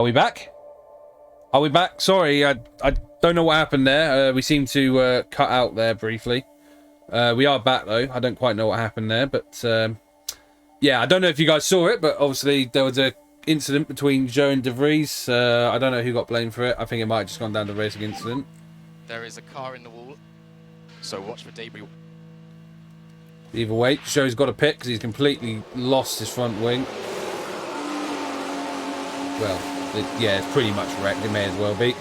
Are we back? Are we back? Sorry, I don't know what happened there. We seem to cut out there briefly. We are back though. I don't quite know what happened there, but yeah, I don't know if you guys saw it, but obviously there was a incident between Joe and De Vries. I don't know who got blamed for it. I think it might have just gone down to racing incident. There is a car in the wall, so watch for debris. Either way, Joe's got a pit because he's completely lost his front wing. Well, yeah, it's pretty much wrecked. It may as well be.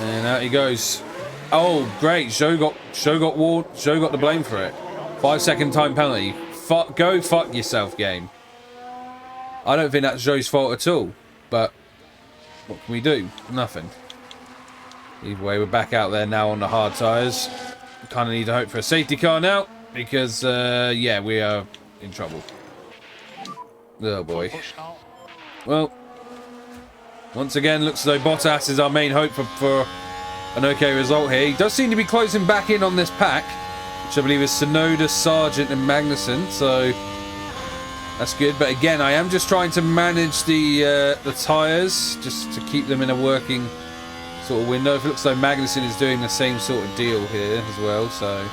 And out he goes. Oh, great! Joe got the blame for it. 5-second time penalty. Go fuck yourself, game. I don't think that's Joe's fault at all. But what can we do? Nothing. Either way, we're back out there now on the hard tyres. Kind of need to hope for a safety car now because yeah, we are in trouble. Oh boy. Well, once again, looks as though Bottas is our main hope for an okay result here. He does seem to be closing back in on this pack, which I believe is Tsunoda, Sargent and Magnussen, so that's good. But again, I am just trying to manage the tyres, just to keep them in a working sort of window. It looks like Magnussen is doing the same sort of deal here as well, so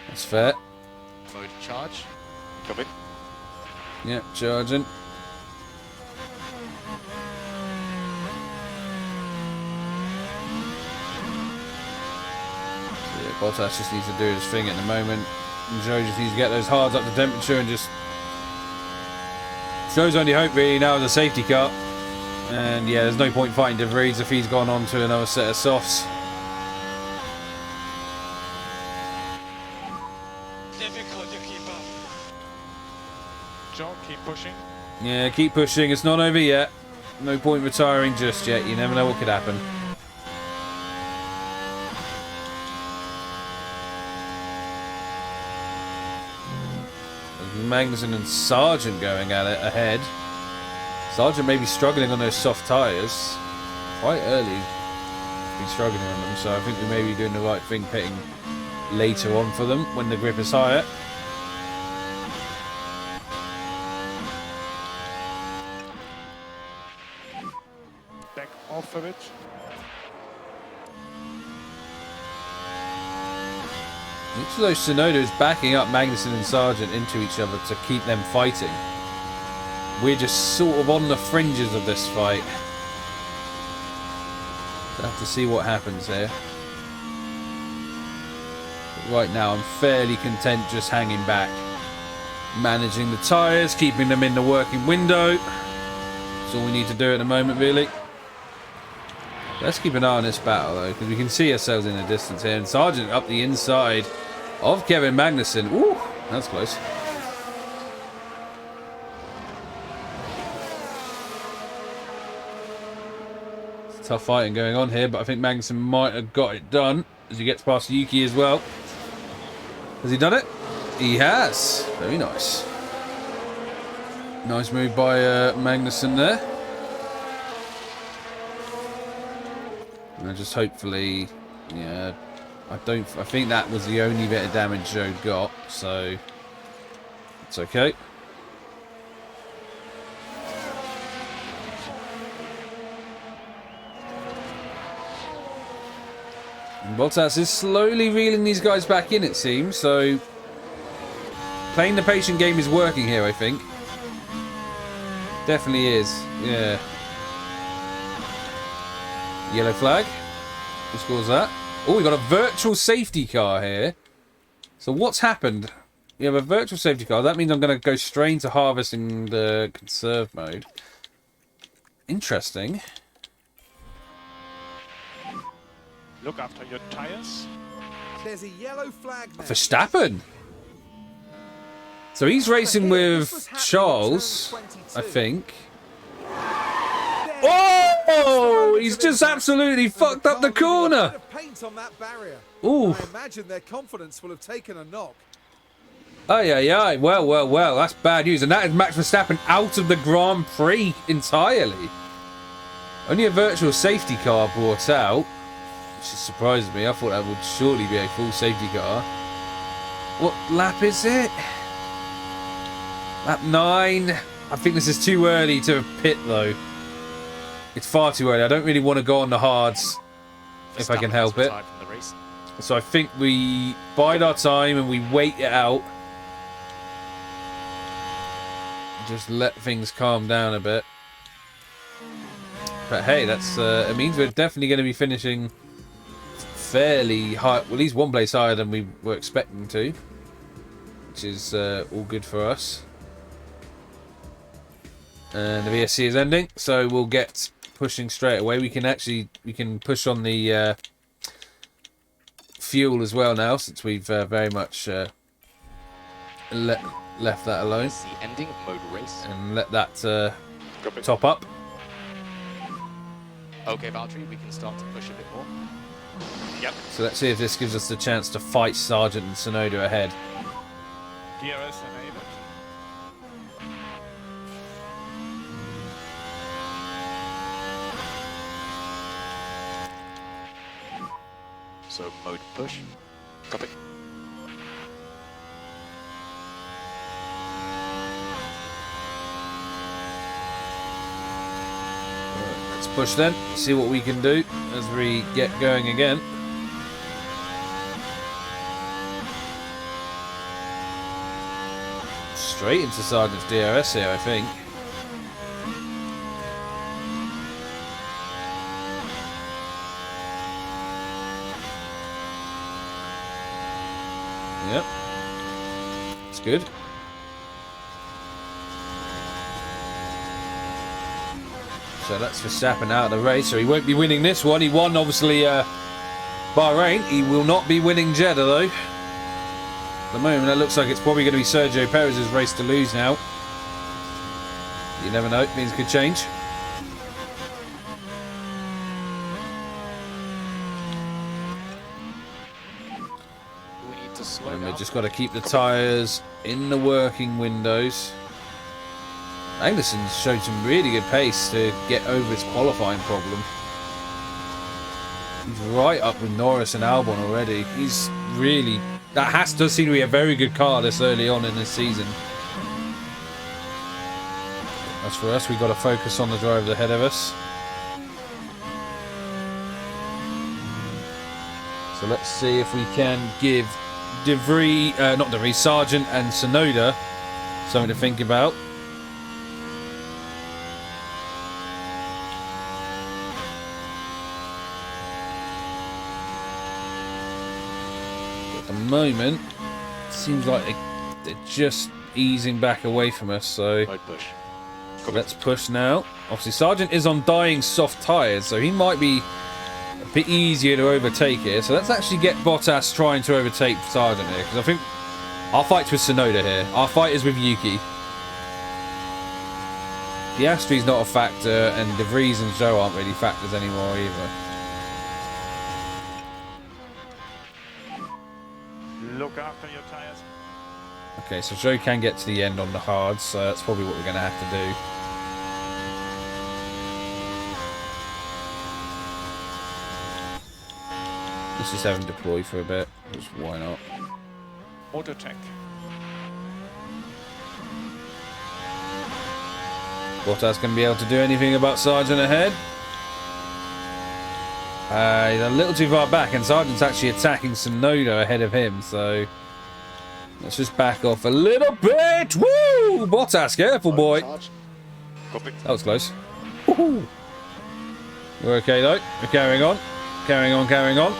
that's fair. Mode charge. Coming. Yeah, charging. So yeah, Bottas just needs to do his thing at the moment. And Joe just needs to get those hards up to temperature and just... Joe's only hope really now is a safety car. And yeah, there's no point fighting De Vries if he's gone on to another set of softs. Joe, keep pushing. Yeah, keep pushing. It's not over yet. No point retiring just yet. You never know what could happen. Magnussen and Sargent going at it ahead. Sargent may be struggling on those soft tyres. Quite early. He's struggling on them, so I think we may be doing the right thing pitting later on for them when the grip is higher. Back off of it. Each of those Tsunoda is backing up Magnussen and Sargent into each other to keep them fighting. We're just sort of on the fringes of this fight. We'll have to see what happens here. But right now I'm fairly content just hanging back. Managing the tyres, keeping them in the working window. That's all we need to do at the moment really. Let's keep an eye on this battle though, because we can see ourselves in the distance here. And Sargent up the inside of Kevin Magnussen. Ooh, that's close. It's tough fighting going on here, but I think Magnussen might have got it done as he gets past Yuki as well. Has he done it? He has. Very nice. Nice move by Magnussen there. And just hopefully, yeah, I think that was the only bit of damage Joe got, so it's okay. And Bottas is slowly reeling these guys back in, it seems, so playing the patient game is working here, I think. Definitely is, yeah. Yellow flag. Who scores that? Oh, we got a virtual safety car here. So what's happened? We have a virtual safety car. That means I'm going to go straight into harvesting the conserve mode. Interesting. Look after your tires. There's a yellow flag now. Verstappen. So he's racing with Charles, I think. Oh, he's just absolutely fucked up the corner. Ooh. I imagine their confidence will have taken a knock. Oh, yeah. Well. That's bad news. And that is Max Verstappen out of the Grand Prix entirely. Only a virtual safety car brought out, which has surprised me. I thought that would surely be a full safety car. What lap is it? Lap 9. I think this is too early to pit though. It's far too early. I don't really want to go on the hards if I can help it. So I think we bide our time and we wait it out. Just let things calm down a bit. But hey, that's it means we're definitely going to be finishing fairly high, well, at least one place higher than we were expecting to, which is all good for us. And the VSC is ending, so we'll get pushing straight away. We can push on the fuel as well now, since we've very much left that alone. The ending of mode race. And let that top up. Okay, Valtteri, we can start to push a bit more. Yep. So let's see if this gives us the chance to fight Sargent and Tsunoda ahead. DRS enabled. So mode push. Copy. Let's push then, see what we can do as we get going again. Straight into Sargent's DRS here, I think. Yep. It's good. So that's Verstappen out of the race, so he won't be winning this one. He won, obviously, Bahrain. He will not be winning Jeddah, though. At the moment, it looks like it's probably going to be Sergio Perez's race to lose now. You never know, things could change. We need to slow And down. we've just got to keep the tyres in the working windows. Anderson's showed some really good pace to get over his qualifying problem. He's right up with Norris and Albon already. He's really... does seem to be a very good car this early on in this season. As for us, we've got to focus on the drivers ahead of us. So let's see if we can give Sargent and Tsunoda something to think about. At the moment, it seems like they're just easing back away from us, so Mode push. let's push now. Obviously, Sargent is on dying soft tyres, so he might be a bit easier to overtake here. So let's actually get Bottas trying to overtake Sargent here, because I think our fight's with Tsunoda here. Our fight is with Yuki. Piastri's not a factor, and De Vries and Zhou aren't really factors anymore either. Look after your tires. Okay, so Zhou can get to the end on the hards, so that's probably what we're going to have to do. Let's just have him deploy for a bit. Just why not? Auto check. Bottas going to be able to do anything about Sargent ahead? He's a little too far back, and Sargent's actually attacking Tsunoda ahead of him, so let's just back off a little bit. Woo! Bottas, careful, boy. Copy. That was close. Woohoo! We're okay, though. We're carrying on. Carrying on, carrying on.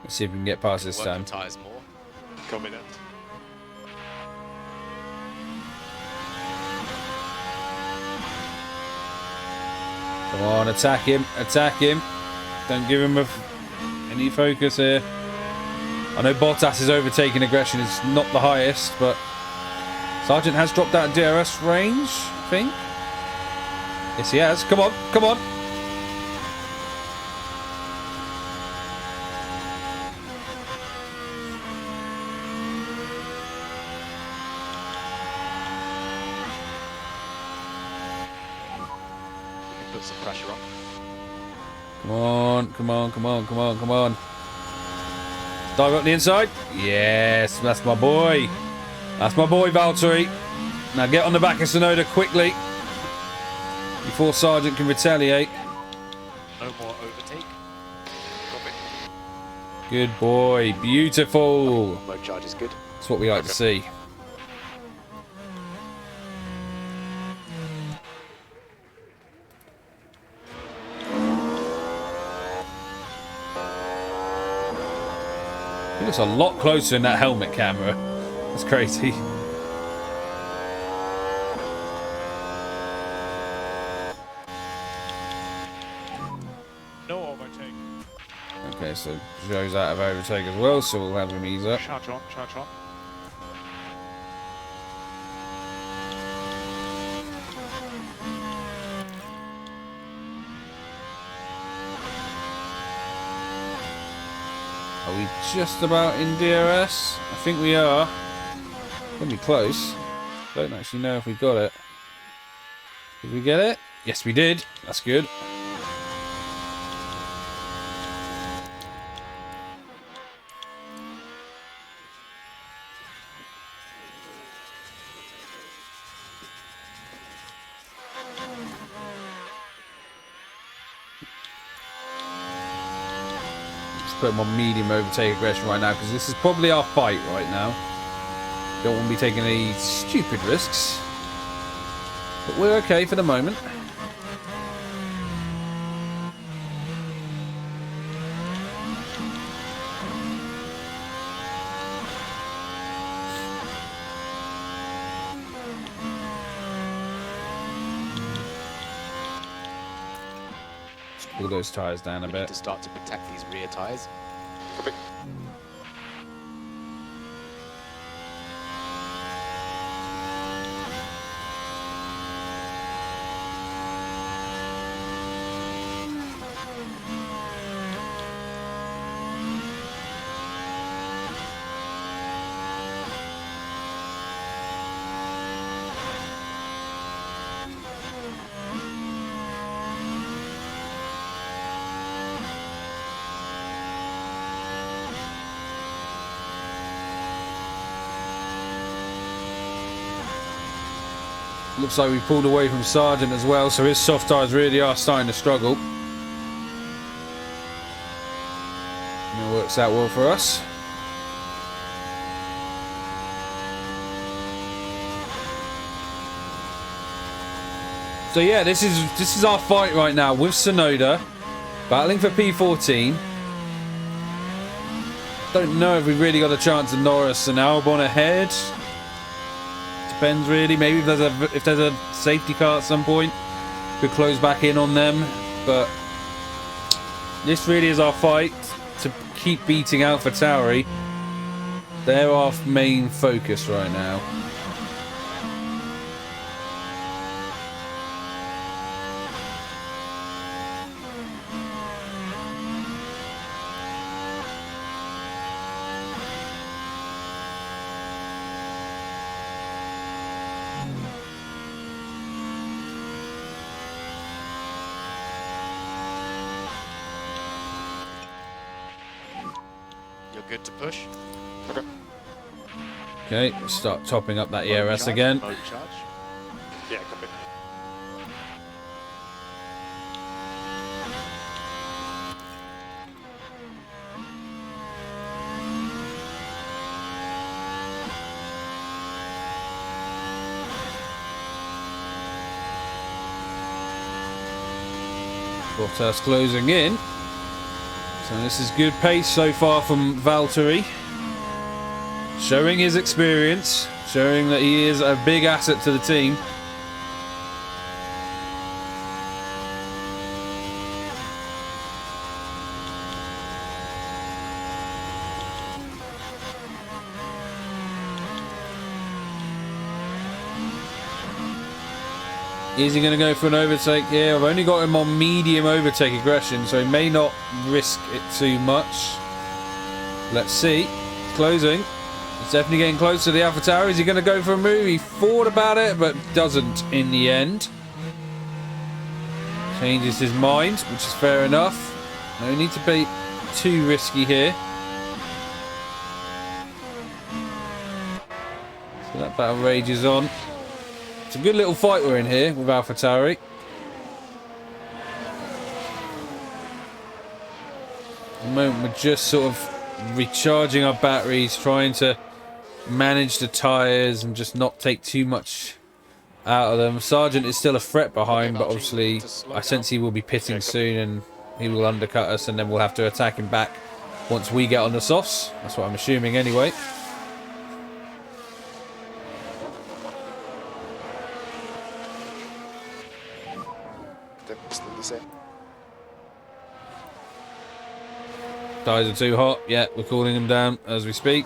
Let's see if we can get past this Work time. the tyres more. Copy that. Come on, attack him, attack him. Don't give him any focus here. I know Bottas' overtaking aggression is not the highest, but Sargent has dropped out of DRS range, I think. Yes, he has. Come on, come on. put some pressure on. Come on, come on, come on, come on, come on. Dive up the inside. Yes, that's my boy. That's my boy, Valtteri. Now get on the back of Tsunoda quickly before Sargent can retaliate. No more overtake. Copy. Good boy. Beautiful. Mode charge is good. That's what we like to see. He looks a lot closer in that helmet camera. That's crazy. No overtake. Okay, so Zhou's out of overtake as well, so we'll have him ease up. Charge on, charge on. Are we just about in DRS? I think we are. Gonna be close. Don't actually know if we got it. Did we get it? Yes, we did. That's good. Put him on medium overtake aggression right now because this is probably our fight right now. Don't want to be taking any stupid risks, but we're okay for the moment. Just pull those tires down a We need bit. to start to protect these rear tyres. Copy. Looks like we pulled away from Sargent as well, so his soft tyres really are starting to struggle. And it works out well for us. So yeah, this is our fight right now with Tsunoda, battling for P14. Don't know if we've really got a chance of Norris and Albon ahead. Depends really. Maybe if there's a safety car at some point, could close back in on them. But this really is our fight to keep beating AlphaTauri. They're our main focus right now. Good to push. Okay, start topping up that Mode ERS charge, again. Mode charge. Yeah, copy. Bottas closing in. So this is good pace so far from Valtteri. Showing his experience, showing that he is a big asset to the team. Is he going to go for an overtake here? I've only got him on medium overtake aggression, so he may not risk it too much. Let's see. Closing. He's definitely getting close to the AlphaTauri. Is he going to go for a move? He thought about it, but doesn't in the end. Changes his mind, which is fair enough. No need to be too risky here. So that battle rages on. It's a good little fight we're in here with AlphaTauri. At the moment we're just sort of recharging our batteries, trying to manage the tyres and just not take too much out of them. Sargent is still a threat behind, but obviously I sense he will be pitting soon and he will undercut us, and then we'll have to attack him back once we get on the softs. That's what I'm assuming anyway. Still the same. Tyres are too hot. Yeah, we're cooling them down as we speak.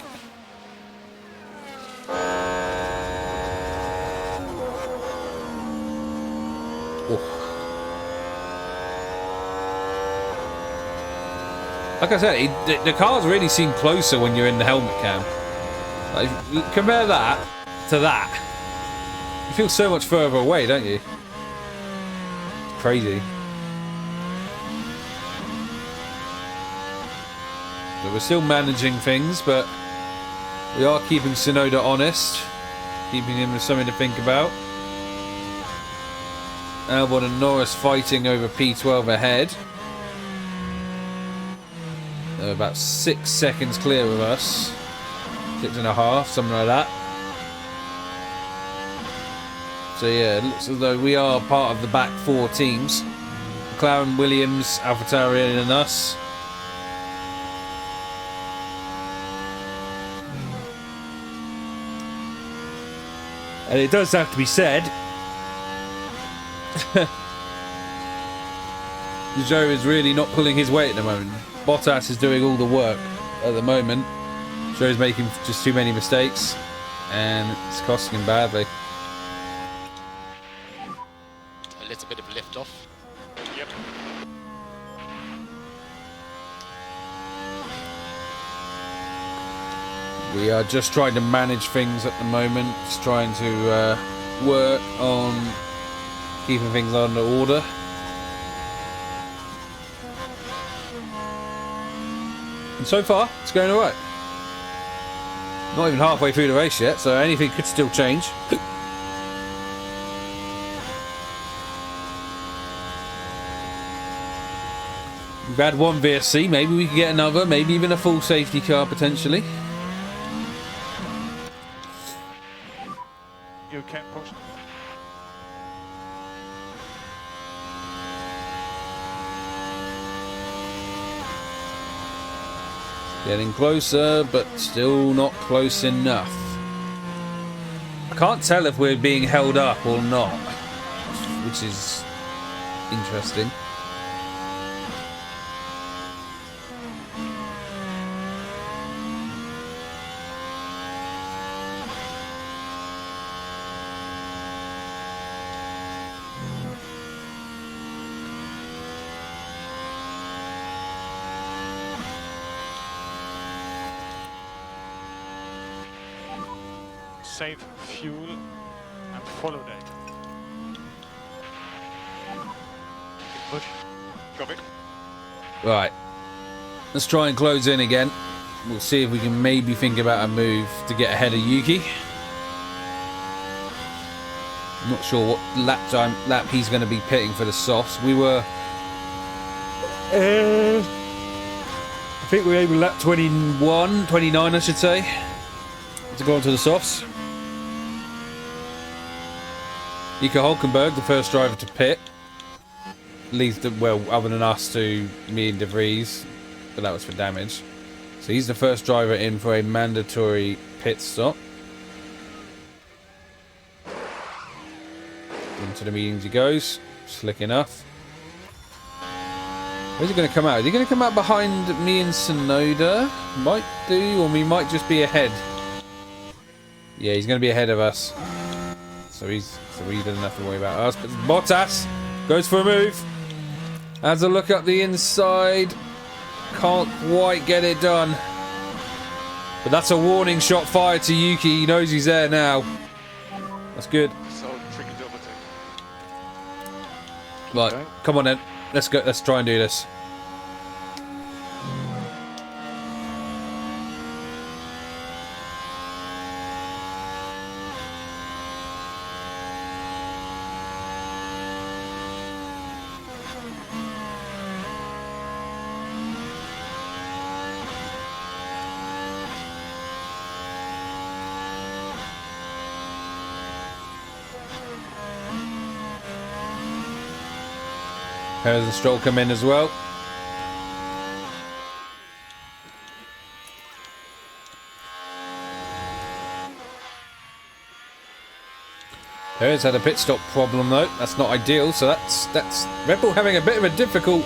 Like I said, the cars really seem closer when you're in the helmet cam. Like, compare that to that. You feel so much further away, don't you? It's crazy. So we're still managing things, but we are keeping Tsunoda honest, keeping him with something to think about. Albon and Norris fighting over P12 ahead. They're about 6 seconds clear of us. 6.5, something like that. So yeah, it looks as though we are part of the back 4 teams. McLaren, Williams, AlphaTauri and us. And it does have to be said, Joe is really not pulling his weight at the moment. Bottas is doing all the work at the moment. Joe's making just too many mistakes, and it's costing him badly. A little bit of lift off. Yep. We are just trying to manage things at the moment, just trying to work on keeping things under order. And so far, it's going alright. Not even halfway through the race yet, so anything could still change. We've had one VSC, maybe we could get another, maybe even a full safety car potentially. You can't push. Getting closer, but still not close enough. I can't tell if we're being held up or not, which is interesting. Save fuel and follow that. Push. Copy. Right. Let's try and close in again. We'll see if we can maybe think about a move to get ahead of Yuki. I'm not sure what lap he's going to be pitting for the softs. We were... I think we were able to lap 29 I should say, to go on to the softs. Nico Hulkenberg, the first driver to pit. Leads the, well, other than us, to me and De Vries, but that was for damage. So he's the first driver in for a mandatory pit stop. Into the mediums he goes. Slick enough. Where's he going to come out? Is he going to come out behind me and Tsunoda? Might do, or we might just be ahead. Yeah, he's going to be ahead of us. So he doesn't have to worry about us. But Bottas goes for a move. Has a look up the inside. Can't quite get it done. But that's a warning shot fired to Yuki. He knows he's there now. That's good. So tricky to overtake. Right, Okay. come on then. Let's go. Let's try and do this. Perez and Stroll come in as well. Perez had a pit stop problem though. That's not ideal. So that's Red Bull having a bit of a difficult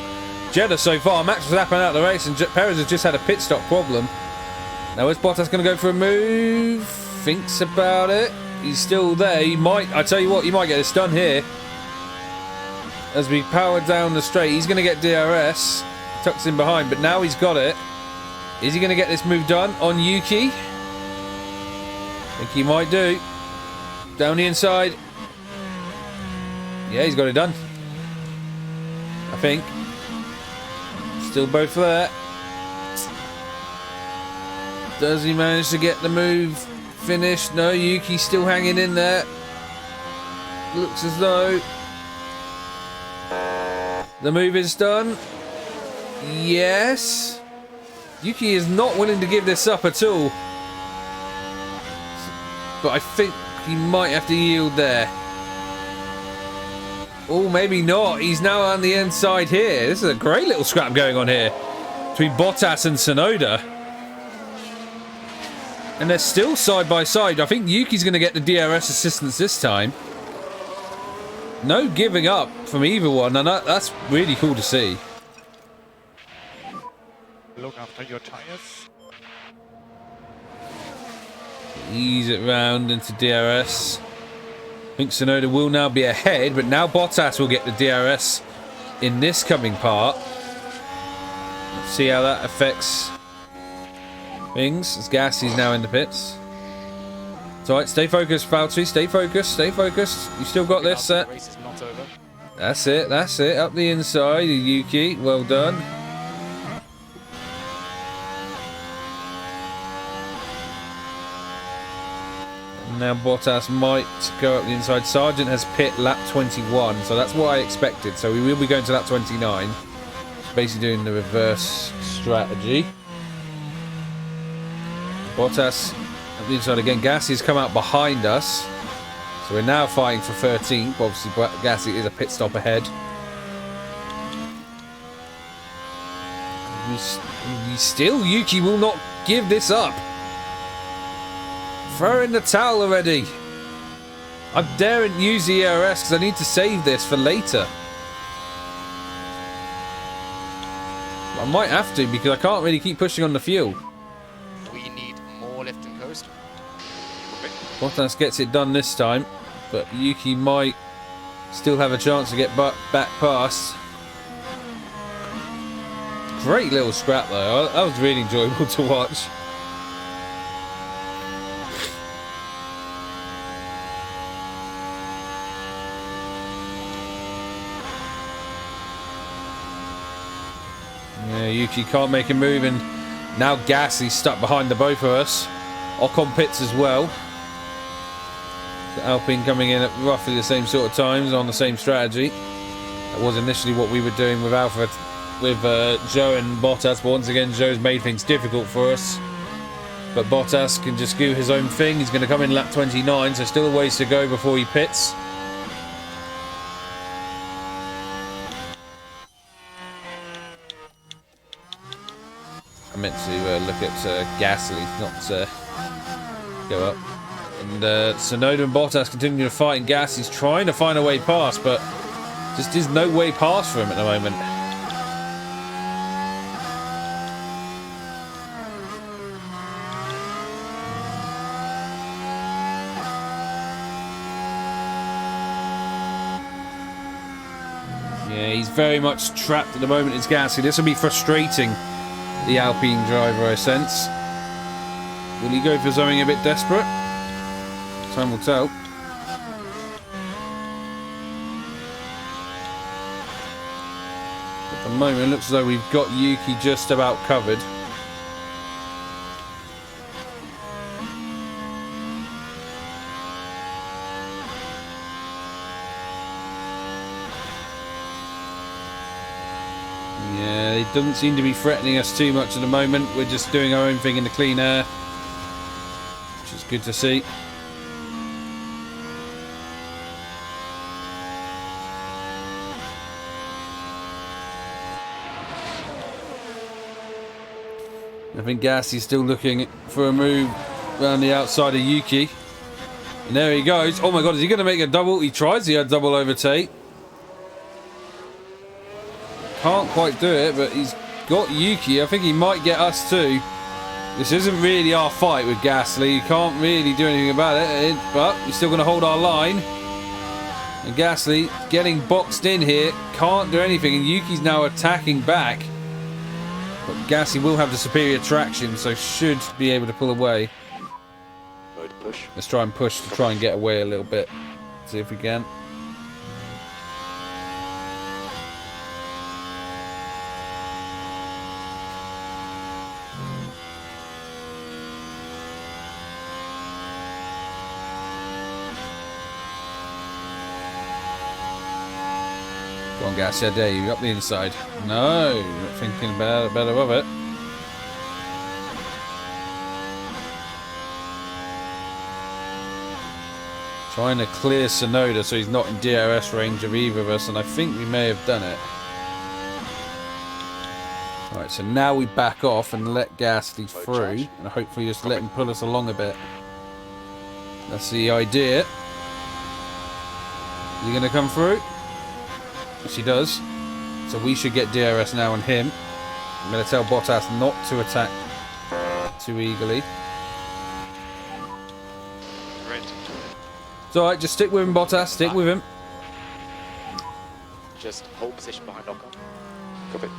Jeddah so far. Max Verstappen out of the race, and Perez has just had a pit stop problem. Now is Bottas going to go for a move? Thinks about it. He's still there. He might. I tell you what, he might get this done here. As we power down the straight, he's going to get DRS. Tucks in behind, but now he's got it. Is he going to get this move done on Yuki? I think he might do. Down the inside. Yeah, he's got it done. I think. Still both there. Does he manage to get the move finished? No, Yuki's still hanging in there. Looks as though the move is done. Yes. Yuki is not willing to give this up at all. But I think he might have to yield there. Oh, maybe not. He's now on the inside here. This is a great little scrap going on here between Bottas and Tsunoda. And they're still side by side. I think Yuki's going to get the DRS assistance this time. No giving up from either one, and that's really cool to see. Look after your tires. Ease it round into DRS. I think Tsunoda will now be ahead, but now Bottas will get the DRS in this coming part. Let's see how that affects things. As Gassie's now in the pits. It's alright, stay focused, Valtteri. Stay focused, stay focused. You still got this set. The race is not over. That's it, that's it. Up the inside, Yuki. Well done. Now Bottas might go up the inside. Sargent has pit lap 21, so that's what I expected. So we will be going to lap 29. Basically doing the reverse strategy. Bottas up the inside again. Gassie's come out behind us. So we're now fighting for 13th. Obviously, Gassie is a pit stop ahead. Still, Yuki will not give this up. Throw in the towel already. I daren't use the ERS because I need to save this for later. I might have to because I can't really keep pushing on the fuel. We need more lift and coast. Bottas gets it done this time, but Yuki might still have a chance to get back past. Great little scrap though. That was really enjoyable to watch. Yeah, Yuki can't make a move, and now Gassie's stuck behind the both of us. Ocon pits as well. The Alpine coming in at roughly the same sort of times on the same strategy. That was initially what we were doing with Joe and Bottas, but once again Joe's made things difficult for us. But Bottas can just do his own thing. He's going to come in lap 29, so still a ways to go before he pits. I meant to look at Gasly, not go up. And Tsunoda and Bottas continue to fight, and Gasly's trying to find a way past, but just is no way past for him at the moment. Yeah, he's very much trapped at the moment. It's Gasly. This will be frustrating. The Alpine driver, I sense. Will he go for something a bit desperate? Time will tell. the moment, it looks as though we've got Yuki just about covered. Yeah, it doesn't seem to be threatening us too much at the moment. We're just doing our own thing in the clean air, which is good to see. I think Gassie's still looking for a move around the outside of Yuki. And there he goes. Oh my god, is he going to make a double? He tries the double overtake. Can't quite do it, but he's got Yuki. I think he might get us too. This isn't really our fight with Gasly. You can't really do anything about it, but we're still going to hold our line. And Gasly getting boxed in here. Can't do anything, and Yuki's now attacking back. But Gasly will have the superior traction, so should be able to pull away. Push. Let's try and push to try and get away a little bit. See if we can. Go on, Gasly, I dare you. Up the inside. No, not thinking better of it. Trying to clear Sonoda so he's not in DRS range of either of us, and I think we may have done it. Alright, so now we back off and let Gasly through, and hopefully just let him pull us along a bit. That's the idea. Is he going to come through? Yes, he does. So we should get DRS now on him. I'm going to tell Bottas not to attack too eagerly. It's alright, just stick with him, Bottas. Stick with him. Just hold position behind Ocon. Copy.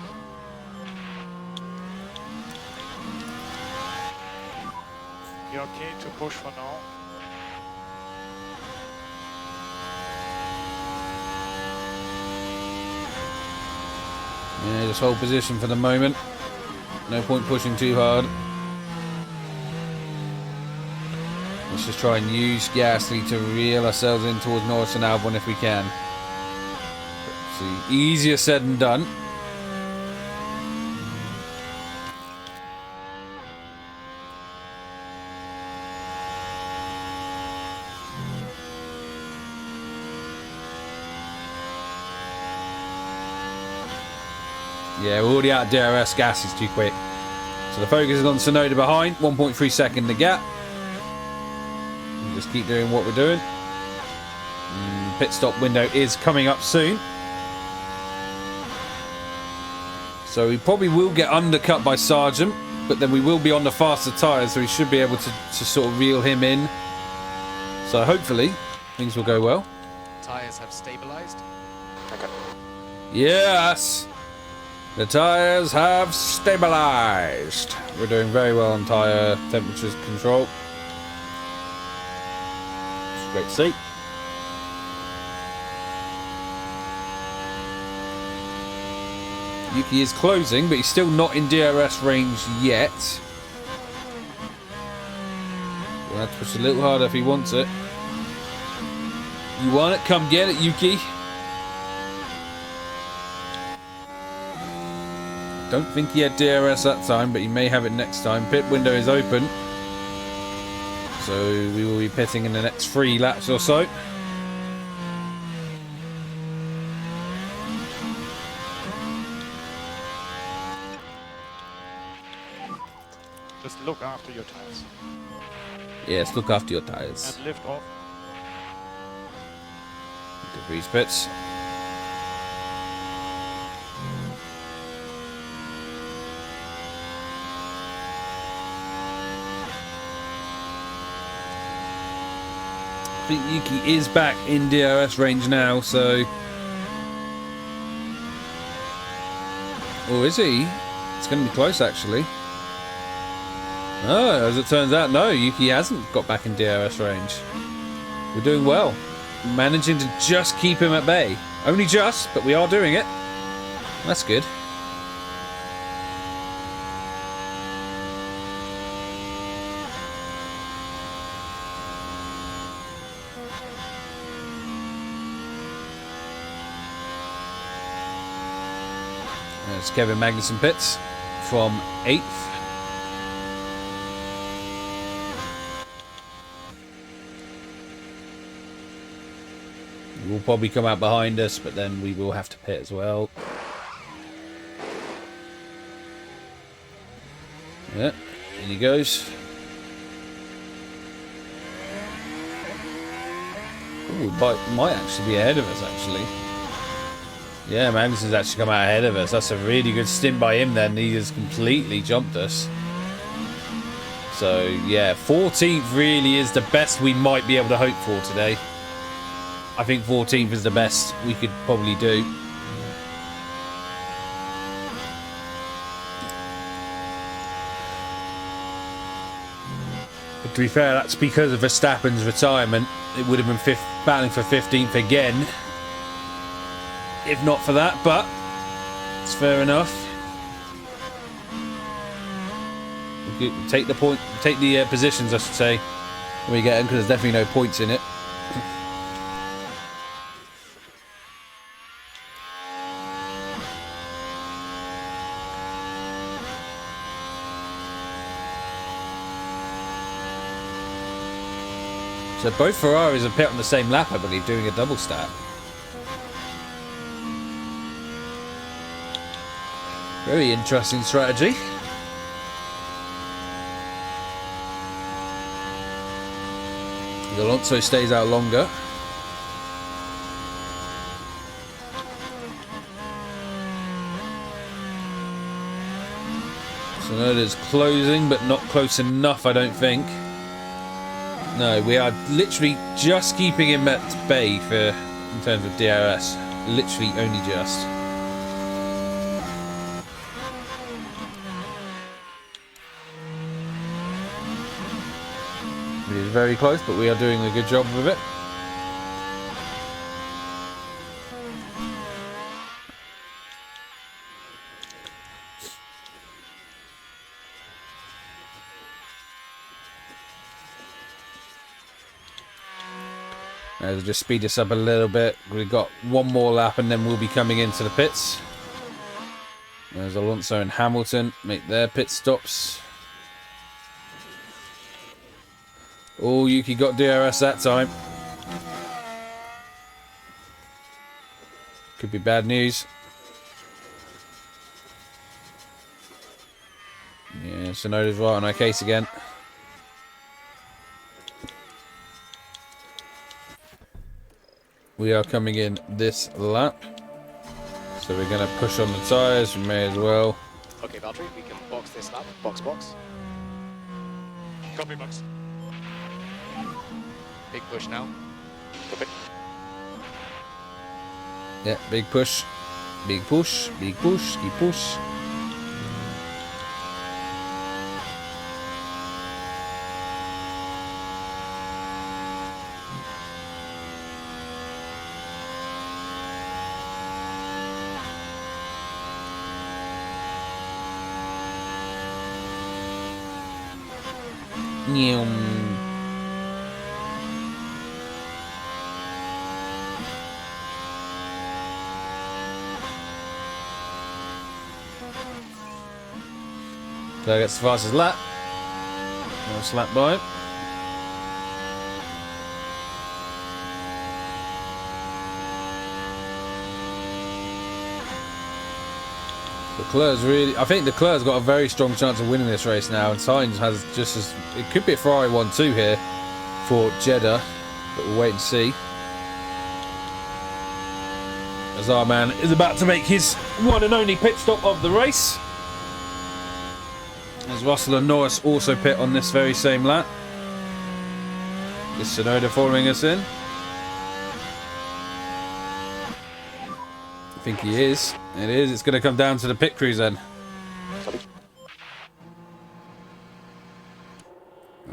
You're okay to push for now. Yeah, just hold position for the moment. No point pushing too hard. Let's just try and use Gasly to reel ourselves in towards Norris and Albon if we can. See, easier said than done. Yeah, we're already out of DRS. Gas is too quick. So the focus is on Tsunoda behind. 1.3 second the gap. We'll just keep doing what we're doing. Pit stop window is coming up soon. So we probably will get undercut by Sargent, but then we will be on the faster tyres, so we should be able to sort of reel him in. So hopefully things will go well. Tyres have stabilised. Okay. Yes! The tyres have stabilised. We're doing very well on tyre temperatures control. It's great to see. Yuki is closing, but he's still not in DRS range yet. We'll have to push a little harder if he wants it. You want it? Come get it, Yuki. Don't think he had DRS that time, but he may have it next time. Pit window is open. So we will be pitting in the next 3 laps or so. Just look after your tires. Yes, look after your tyres. And lift off. Good for these pits. I think Yuki is back in DRS range now, so... Oh, is he? It's going to be close, actually. Oh, as it turns out, no, Yuki hasn't got back in DRS range. We're doing well. Managing to just keep him at bay. Only just, but we are doing it. That's good. There's Kevin Magnussen pits from 8th. He will probably come out behind us, but then we will have to pit as well. Yeah, in he goes. Ooh, might actually be ahead of us, actually. Yeah, Magnussen's actually come out ahead of us. That's a really good stint by him then. He has completely jumped us. So, yeah, 14th really is the best we might be able to hope for today. I think 14th is the best we could probably do. But to be fair, that's because of Verstappen's retirement. It would have been battling for 15th again. If not for that, but it's fair enough. We could take the positions, I should say, when we get them, because there's definitely no points in it. So both Ferraris are pit on the same lap, I believe, doing a double stack. Very interesting strategy. Alonso stays out longer. Tsunoda's closing, but not close enough, I don't think. No, we are literally just keeping him at bay in terms of DRS. Literally only just. It is very close, but we are doing a good job with it. Let's just speed this up a little bit. We've got one more lap and then we'll be coming into the pits. There's Alonso and Hamilton make their pit stops. Oh, Yuki got DRS that time. Could be bad news. Yeah, Tsunoda's right on our case again. We are coming in this lap. So we're going to push on the tyres. We may as well. Okay, Valtteri, we can box this lap. Box. Copy, Max. Big push now. Copy. Yeah, big push. Big push. Big push. Keep push. So gets the fastest lap. Nice lap by him. Leclerc's really, I think Leclerc's got a very strong chance of winning this race now, and Sainz has just as, it could be a Ferrari 1-2 here for Jeddah, but we'll wait and see. As our man is about to make his one and only pit stop of the race. As Russell and Norris also pit on this very same lap. Is Tsunoda following us in? I think he is. It is. It's going to come down to the pit crews then.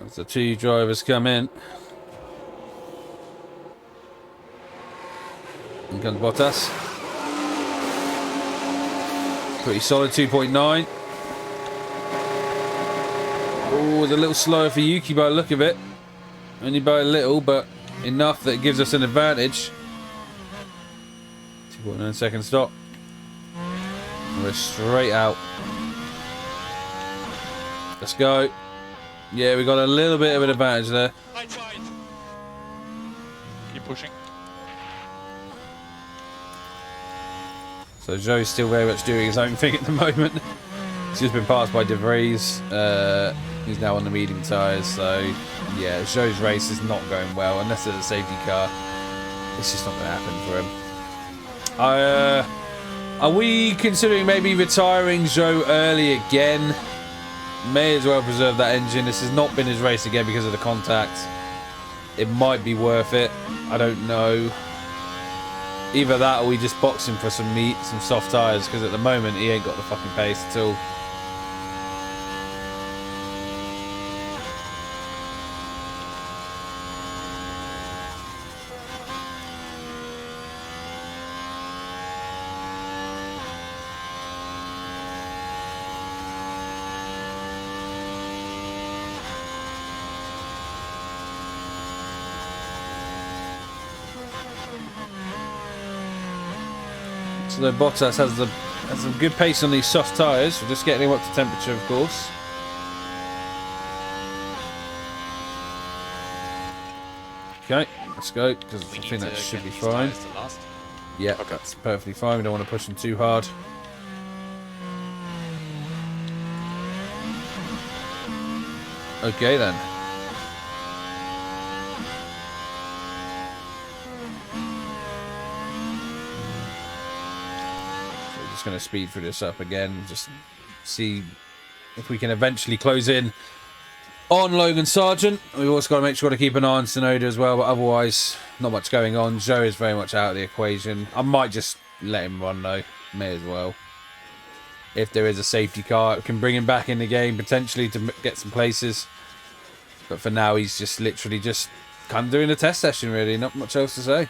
As the two drivers come in. In comes Bottas. Pretty solid 2.9. Oh, it's a little slower for Yuki by the look of it. Only by a little, but enough that it gives us an advantage. 2.9 second stop. We're straight out. Let's go. Yeah, we got a little bit of an advantage there. Right side. Keep pushing. So Joe's still very much doing his own thing at the moment. He's just been passed by De Vries. He's now on the medium tyres, so yeah, Joe's race is not going well unless it's a safety car. It's just not going to happen for him. Are we considering maybe retiring Joe early again? May as well preserve that engine. This has not been his race again because of the contact. It might be worth it. I don't know. Either that or we just box him for some meat, some soft tyres, because at the moment he ain't got the fucking pace at all. So Bottas has some good pace on these soft tyres. We're just getting him up to temperature, of course. Okay, let's go, because I think that should be fine. Yeah, okay. That's perfectly fine. We don't want to push him too hard. Okay then. Going to speed through this up again, just see if we can eventually close in on Logan Sargent. We've also got to make sure to keep an eye on Tsunoda as well, but otherwise not much going on. Joe is very much out of the equation. I might just let him run though, may as well. If there is a safety car, it can bring him back in the game potentially to get some places, but for now he's just literally just kind of doing a test session really, not much else to say.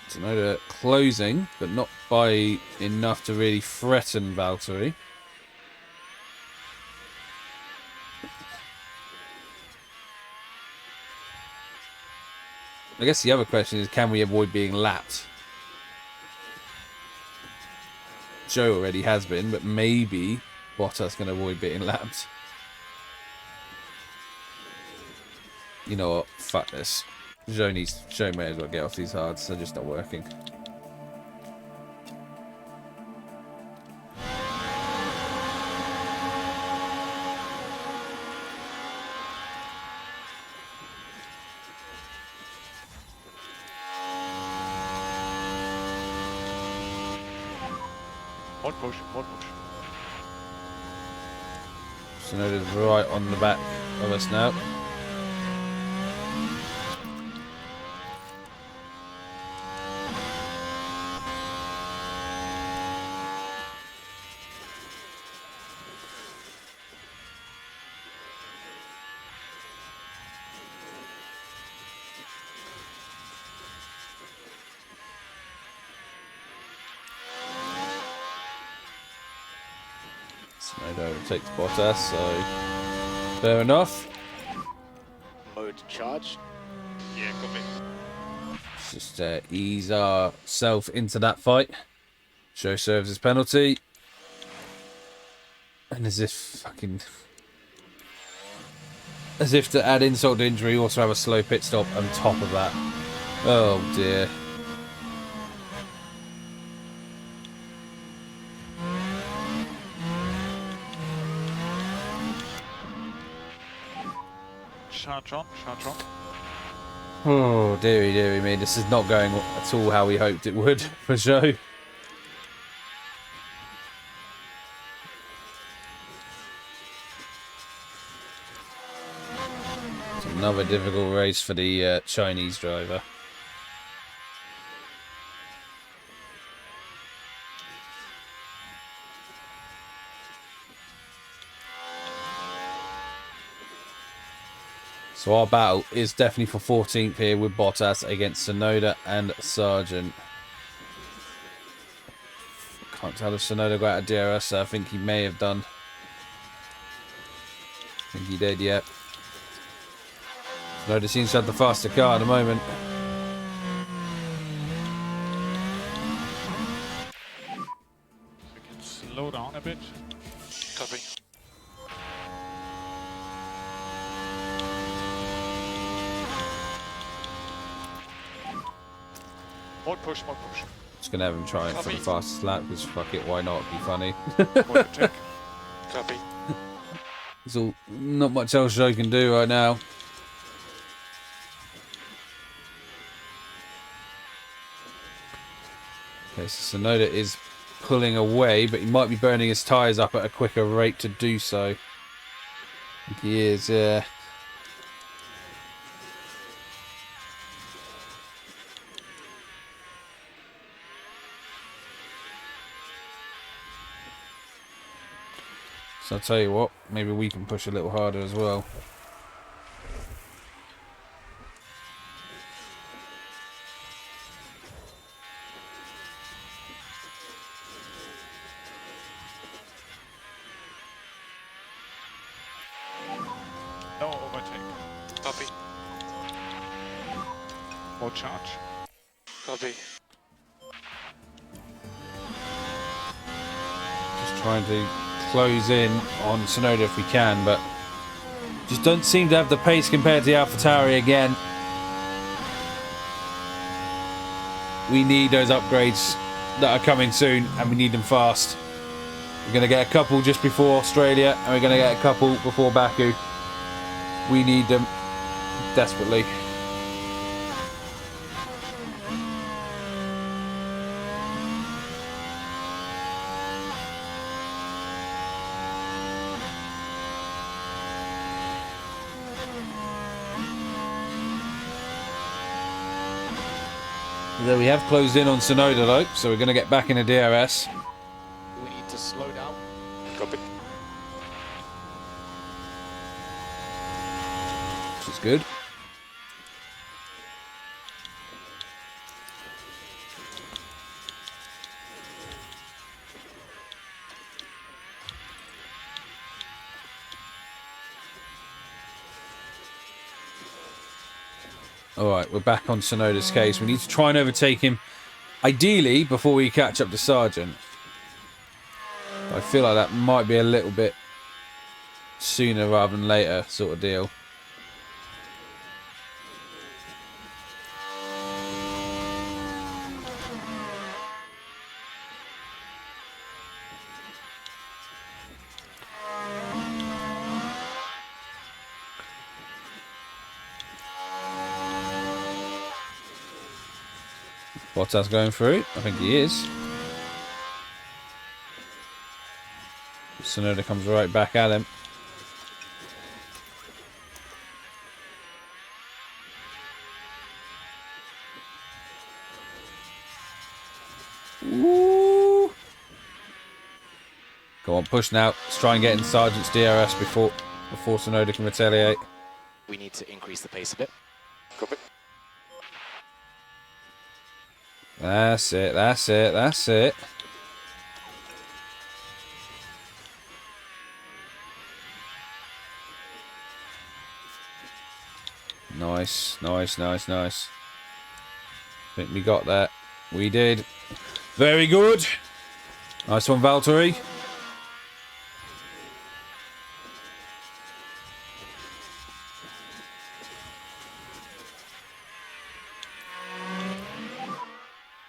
Tsunoda closing, but not by enough to really threaten Valtteri. I guess the other question is, can we avoid being lapped? Joe already has been, but maybe Bottas can avoid being lapped. You know what? Fuck this. Joe may as well get off these hards. They're just not working. More push, more push. Tsunoda's right on the back of us now. Tsunoda takes Bottas, so fair enough. Mode charge. Yeah, copy. Let's just ease ourselves into that fight. Joe serves his penalty. And as if to add insult to injury, also have a slow pit stop on top of that. Oh dear. Charge on, charge on. Oh dearie me, this is not going at all how we hoped it would for Joe. It's another difficult race for the Chinese driver. So our battle is definitely for 14th here with Bottas against Tsunoda and Sargent. Can't tell if Tsunoda got out of DRS, so I think he may have done. I think he did, yeah. Tsunoda seems to have the faster car at the moment. We can slow down a bit. Copy. More push, more push. Just gonna have him try it for the fastest lap, because fuck it, why not? It'd be funny. More attack. Copy. There's all, not much else Joe can do right now. Okay, so Tsunoda is pulling away, but he might be burning his tyres up at a quicker rate to do so. I think he is, yeah. So I'll tell you what, maybe we can push a little harder as well. No overtake. Copy. More charge. Copy. Just trying to close in on Tsunoda if we can, but just don't seem to have the pace compared to the AlphaTauri again. We need those upgrades that are coming soon, and we need them fast. We're going to get a couple just before Australia, and we're going to get a couple before Baku. We need them desperately. There we have closed in on Tsunoda though, so we're going to get back in a DRS. We need to slow down. Copy. Which is good. Alright, we're back on Tsunoda's case. We need to try and overtake him, ideally, before we catch up to Sargent. I feel like that might be a little bit sooner rather than later sort of deal. Bottas going through? I think he is. Tsunoda comes right back at him. Woo! Come on, push now. Let's try and get in Sargent's DRS before Tsunoda can retaliate. We need to increase the pace a bit. Copy. That's it, that's it, that's it. Nice, nice, nice, nice. I think we got that. We did. Very good. Nice one, Valtteri.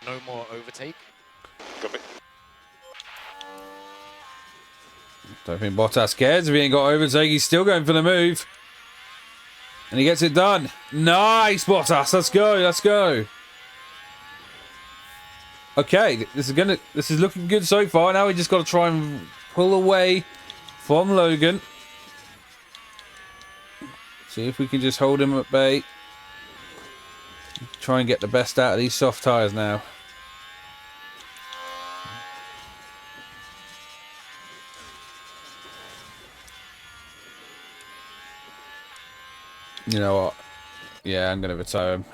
No more overtake. Copy. Don't think Bottas cares if he ain't got overtake. He's still going for the move. And he gets it done. Nice, Bottas. Let's go. Let's go. Okay, this is looking good so far. Now we just got to try and pull away from Logan. See if we can just hold him at bay. Try and get the best out of these soft tyres now. You know what? Yeah, I'm going to retire him.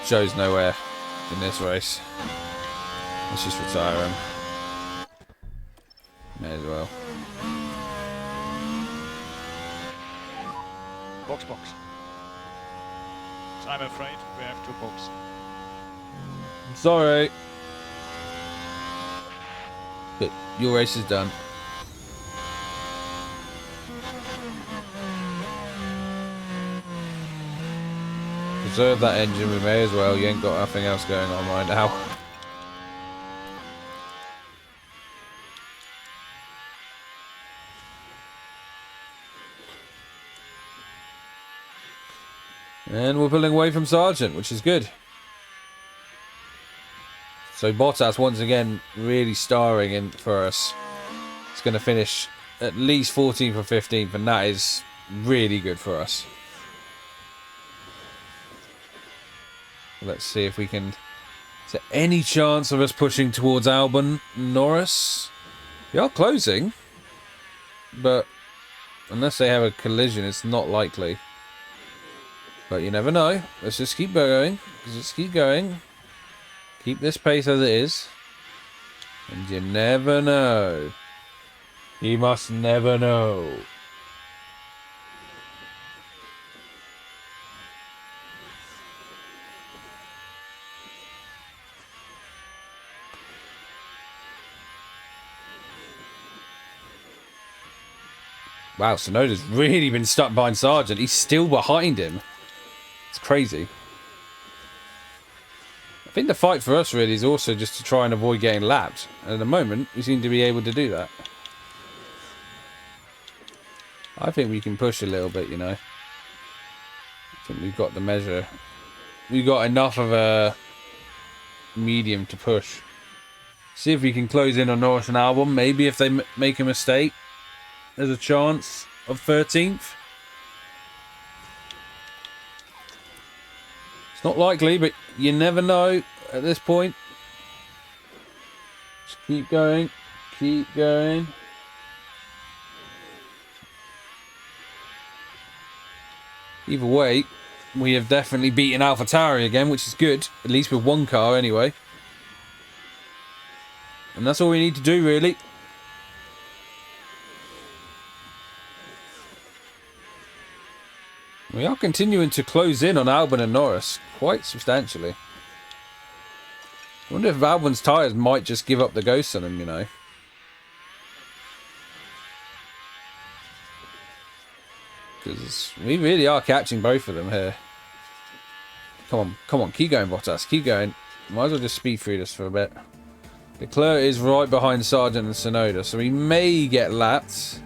Joe's nowhere in this race. Let's just retire him. May as well. Box, box. So I'm afraid we have to box. Sorry. But your race is done. Preserve that engine, we may as well. You ain't got nothing else going on right now. And we're pulling away from Sargent, which is good. So Bottas once again really starring in for us. It's going to finish at least 14th or 15th, and that is really good for us. Let's see if we can... Is there any chance of us pushing towards Albon Norris? We are closing, but unless they have a collision, it's not likely. But you never know. Let's just keep going. Just keep going. Keep this pace as it is. And you never know. You must never know. Wow, Tsunoda's really been stuck behind Sargent. He's still behind him. It's crazy. I think the fight for us really is also just to try and avoid getting lapped. And at the moment, we seem to be able to do that. I think we can push a little bit, you know. I think we've got the measure. We've got enough of a medium to push. See if we can close in on Norris and Albon. Maybe if they make a mistake, there's a chance of 13th. It's not likely, but you never know at this point. Just keep going. Keep going. Either way, we have definitely beaten AlphaTauri again, which is good. At least with one car anyway. And that's all we need to do, really. We are continuing to close in on Albon and Norris quite substantially. I wonder if Albon's tyres might just give up the ghost on him, you know. Because we really are catching both of them here. Come on, keep going, Bottas, keep going. Might as well just speed through this for a bit. Leclerc is right behind Sargent and Tsunoda, so he may get lapped.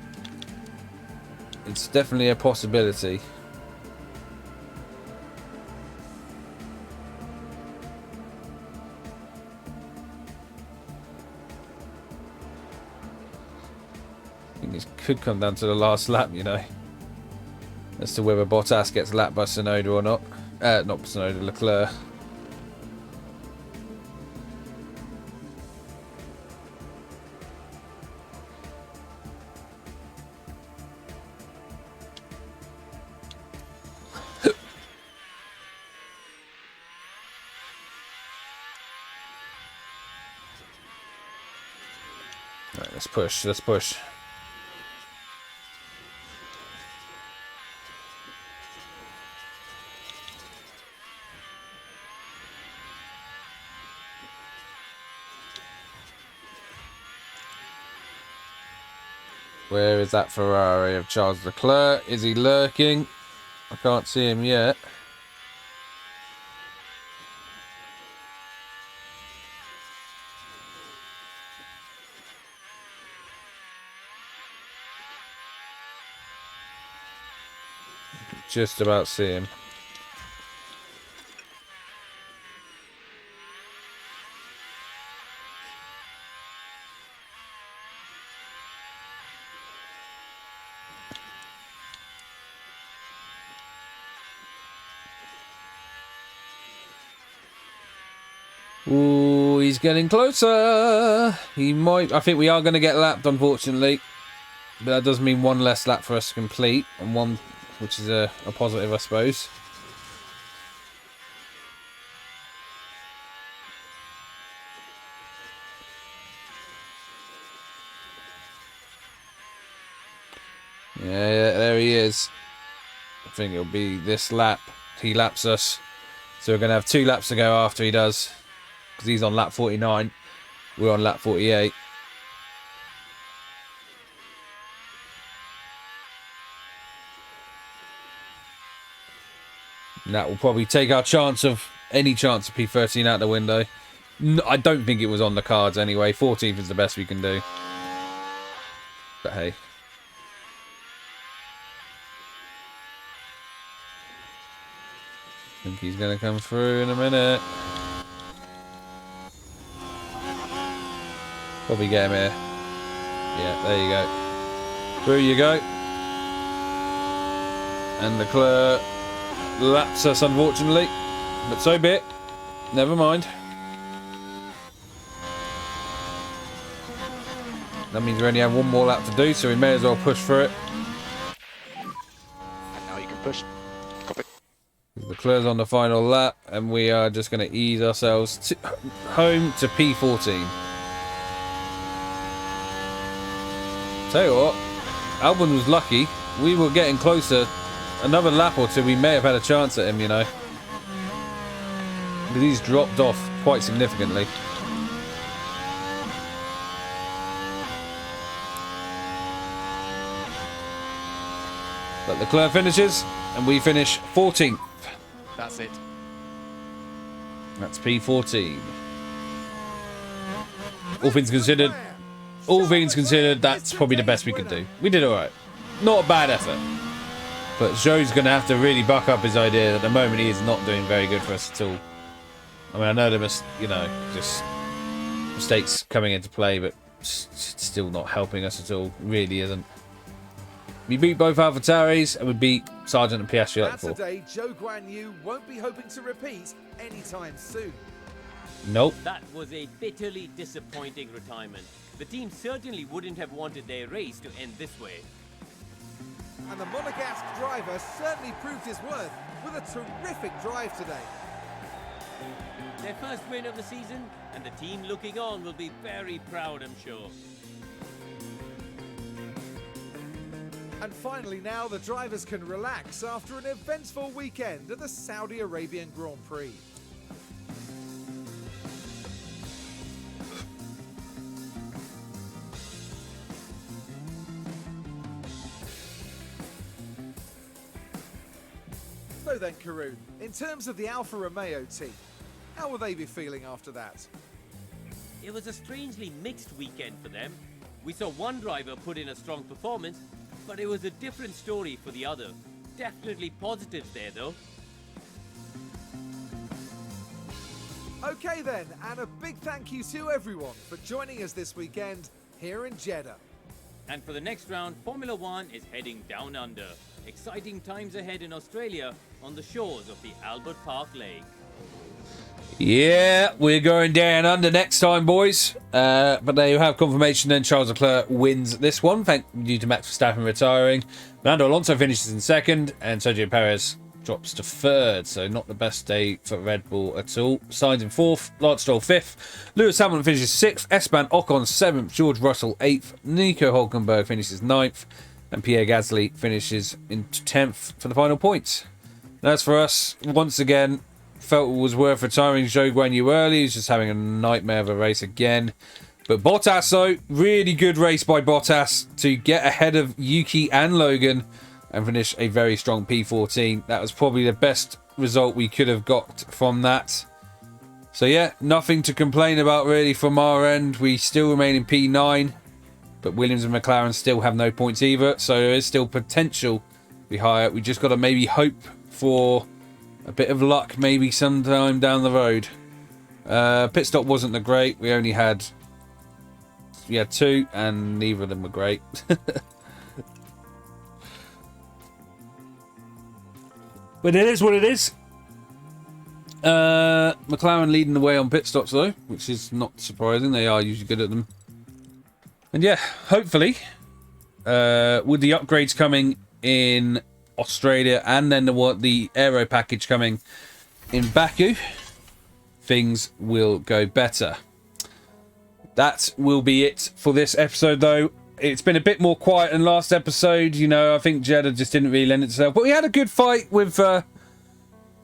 It's definitely a possibility. This could come down to the last lap, you know, as to whether Bottas gets lapped by Tsunoda or not. Not Tsunoda, Leclerc. Right, let's push, let's push. Where is that Ferrari of Charles Leclerc? Is he lurking? I can't see him yet. Just about see him. Ooh, he's getting closer. He might. I think we are going to get lapped, unfortunately. But that does mean one less lap for us to complete. And one which is a positive, I suppose. Yeah, there he is. I think it'll be this lap. He laps us. So we're going to have 2 laps to go after he does. Because he's on lap 49. We're on lap 48. And that will probably take our chance of any chance of P13 out the window. No, I don't think it was on the cards anyway. 14th is the best we can do. But hey. I think he's going to come through in a minute. Probably get him here. Yeah, there you go. Through you go. And Leclerc laps us, unfortunately. But so be it. Never mind. That means we only have 1 more lap to do, so we may as well push for it. And now you can push. Copy. Leclerc's on the final lap, and we are just going to ease ourselves home to P14. Tell you what, Albon was lucky. We were getting closer. Another lap or 2, we may have had a chance at him, you know. Because he's dropped off quite significantly. But Leclerc finishes, and we finish 14th. That's it. That's P14. All things considered, that's probably the best we could do. We did alright. Not a bad effort. But Zhou's going to have to really buck up his idea that at the moment he is not doing very good for us at all. I mean, I know there must, you know, just mistakes coming into play, but still not helping us at all. Really isn't. We beat both AlphaTauris and we beat Sargent and Piastri like That's before. a day Zhou Guanyu won't be hoping to repeat anytime soon. Nope. That was a bitterly disappointing retirement. The team certainly wouldn't have wanted their race to end this way. And the Monegasque driver certainly proved his worth with a terrific drive today. Their first win of the season, and the team looking on will be very proud, I'm sure. And finally now the drivers can relax after an eventful weekend at the Saudi Arabian Grand Prix. So then, Karun, in terms of the Alfa Romeo team, how will they be feeling after that? It was a strangely mixed weekend for them. We saw one driver put in a strong performance, but it was a different story for the other. Definitely positives there, though. Okay then, and a big thank you to everyone for joining us this weekend here in Jeddah. And for the next round, Formula One is heading down under. Exciting times ahead in Australia on the shores of the Albert Park Lake. Yeah, we're going down under next time, boys. But there you have confirmation then. Charles Leclerc wins this one, thank you to Max Verstappen retiring. Fernando Alonso finishes in 2nd, and Sergio Perez drops to 3rd. So not the best day for Red Bull at all. Sainz in 4th, Lance Stroll 5th, Lewis Hamilton finishes 6th, Esteban Ocon 7th, George Russell 8th, Nico Hulkenberg finishes 9th, and Pierre Gasly finishes in 10th for the final points. And as for us, once again, felt it was worth retiring Zhou Guanyu early. He's just having a nightmare of a race again. But Bottas, though, really good race by Bottas to get ahead of Yuki and Logan and finish a very strong P14. That was probably the best result we could have got from that. So yeah, nothing to complain about really from our end. We still remain in P9, but Williams and McLaren still have no points either. So there is still potential to be higher. We just got to maybe hope for a bit of luck maybe sometime down the road. Pit stop wasn't the great. We only had 2 and neither of them were great. But it is what it is. McLaren leading the way on pit stops though, which is not surprising. They are usually good at them. And yeah, hopefully with the upgrades coming in Australia, and then the aero package coming in Baku, things will go better. That will be it for this episode, though. It's been a bit more quiet than last episode. You know, I think Jeddah just didn't really lend itself. But we had a good fight with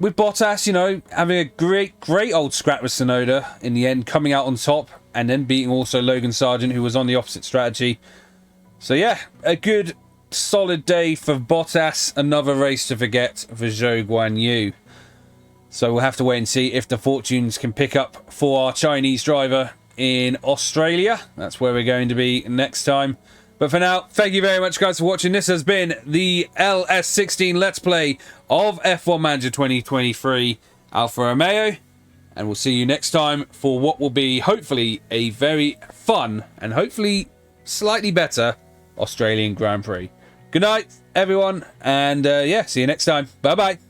Bottas, you know, having a great old scrap with Tsunoda in the end, coming out on top, and then beating also Logan Sargent, who was on the opposite strategy. So yeah, a good solid day for Bottas. Another race to forget for Zhou Guanyu. So we'll have to wait and see if the fortunes can pick up for our Chinese driver in Australia. That's where we're going to be next time. But for now, thank you very much, guys, for watching. This has been the LS16 Let's Play of F1 Manager 2023 Alfa Romeo. And we'll see you next time for what will be, hopefully, a very fun and hopefully slightly better Australian Grand Prix. Good night, everyone. And yeah, see you next time. Bye-bye.